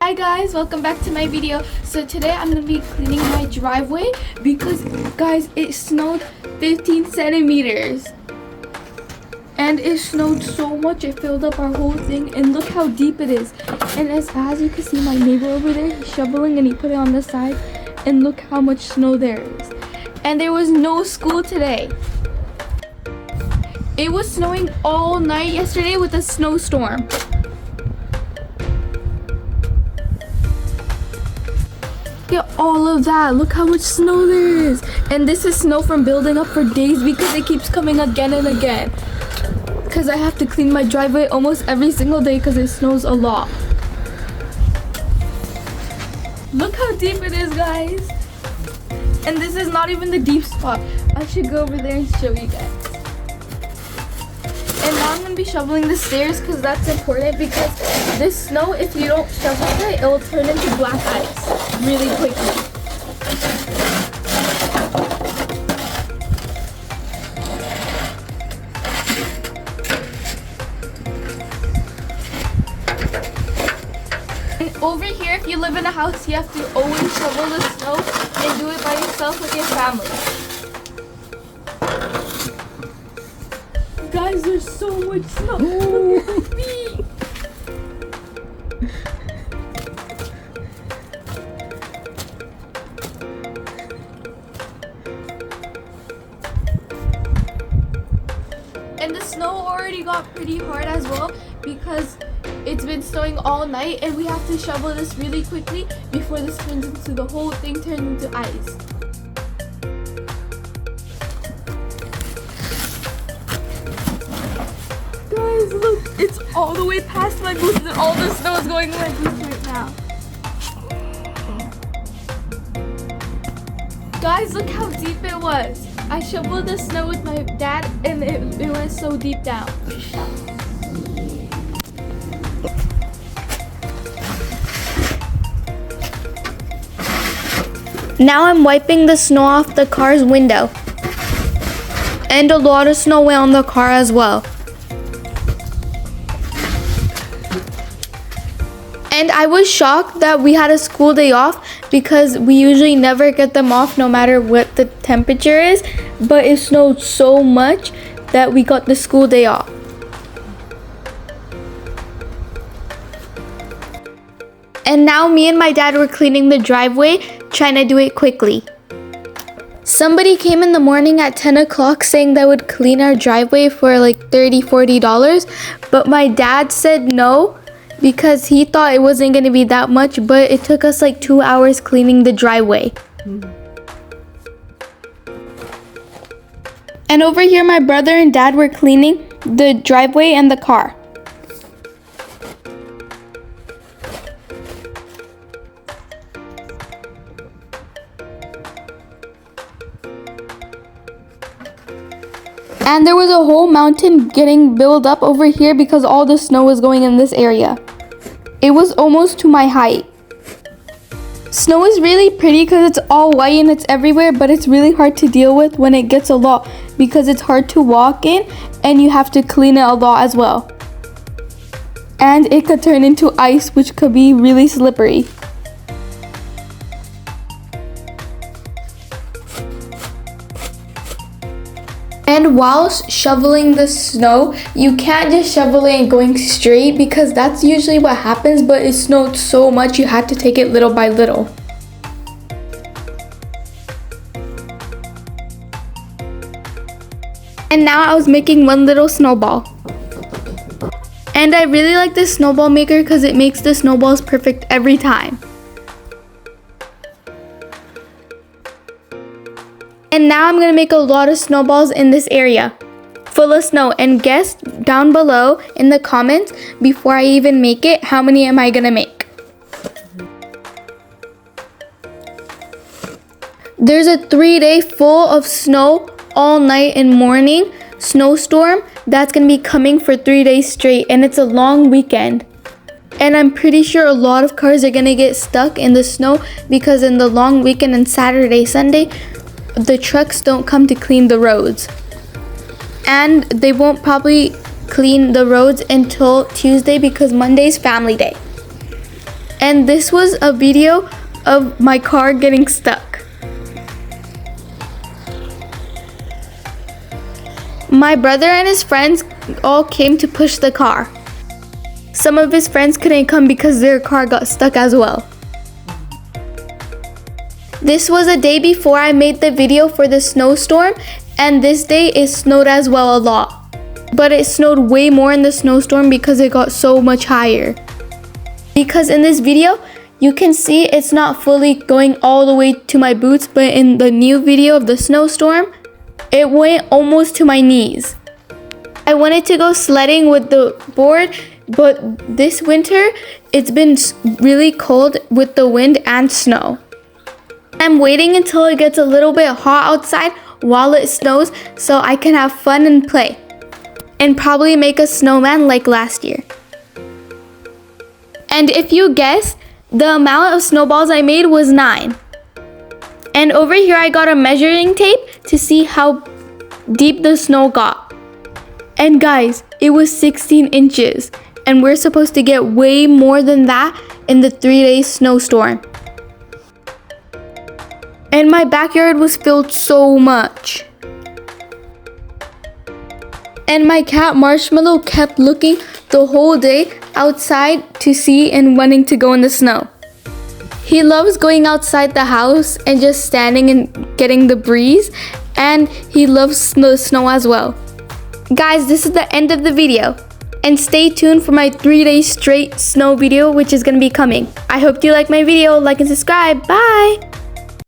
Hi guys, welcome back to my video. So today I'm going to be cleaning my driveway because guys, it snowed 15 centimeters. And it snowed so much it filled up our whole thing, and look how deep it is. And as you can see, my neighbor over there, he's shoveling and he put it on the side, and look how much snow there is. And there was no school today. It was snowing all night yesterday with a snowstorm. Look at all of that. Look how much snow there is. And this is snow from building up for days because it keeps coming again and again. Because I have to clean my driveway almost every single day because it snows a lot. Look how deep it is, guys. And this is not even the deep spot. I should go over there and show you guys. And now I'm going to be shoveling the stairs because that's important, because this snow, if you don't shovel it, it will turn into black ice really quickly. And over here, if you live in a house, you have to always shovel the snow and do it by yourself with your family. Guys, there's so much snow. Look at my feet. And the snow already got pretty hard as well because it's been snowing all night, and we have to shovel this really quickly before this turns into the whole thing turns into ice. Guys, look, it's all the way past my boots, and all the snow is going in my boots right now. Guys, look how deep it was. I shoveled the snow with my dad, and it went so deep down. Now I'm wiping the snow off the car's window. And a lot of snow went on the car as well. And I was shocked that we had a school day off because we usually never get them off no matter what the temperature is. But it snowed so much that we got the school day off. And now me and my dad were cleaning the driveway, trying to do it quickly. Somebody came in the morning at 10 o'clock saying they would clean our driveway for like $30-$40. But my dad said no, because he thought it wasn't going to be that much, but it took us like 2 hours cleaning the driveway. And over here, my brother and dad were cleaning the driveway and the car. And there was a whole mountain getting built up over here because all the snow was going in this area. It was almost to my height. Snow is really pretty because it's all white and it's everywhere, but it's really hard to deal with when it gets a lot because it's hard to walk in and you have to clean it a lot as well. And it could turn into ice, which could be really slippery. And whilst shoveling the snow, you can't just shovel it and going straight because that's usually what happens, but it snowed so much you had to take it little by little. And now I was making one little snowball. And I really like this snowball maker because it makes the snowballs perfect every time. And now I'm going to make a lot of snowballs in this area full of snow. And guess down below in the comments, before I even make it, how many am I going to make? There's a 3-day full of snow all night and morning snowstorm that's going to be coming for 3 days straight, and it's a long weekend. And I'm pretty sure a lot of cars are going to get stuck in the snow because in the long weekend and Saturday, Sunday, the trucks don't come to clean the roads. And they won't probably clean the roads until Tuesday because Monday's family day. And this was a video of my car getting stuck. My brother and his friends all came to push the car. Some of his friends couldn't come because their car got stuck as well. This was a day before I made the video for the snowstorm, and this day it snowed as well a lot. But it snowed way more in the snowstorm because it got so much higher. Because in this video, you can see it's not fully going all the way to my boots, but in the new video of the snowstorm, it went almost to my knees. I wanted to go sledding with the board, but this winter, it's been really cold with the wind and snow. I'm waiting until it gets a little bit hot outside while it snows so I can have fun and play. And probably make a snowman like last year. And if you guessed, the amount of snowballs I made was 9. And over here I got a measuring tape to see how deep the snow got. And guys, it was 16 inches. And we're supposed to get way more than that in the 3-day snowstorm. And my backyard was filled so much. And my cat Marshmallow kept looking the whole day outside to see and wanting to go in the snow. He loves going outside the house and just standing and getting the breeze, and he loves the snow as well. Guys, this is the end of the video. And stay tuned for my 3-day straight snow video, which is going to be coming. I hope you like my video. Like and subscribe. Bye!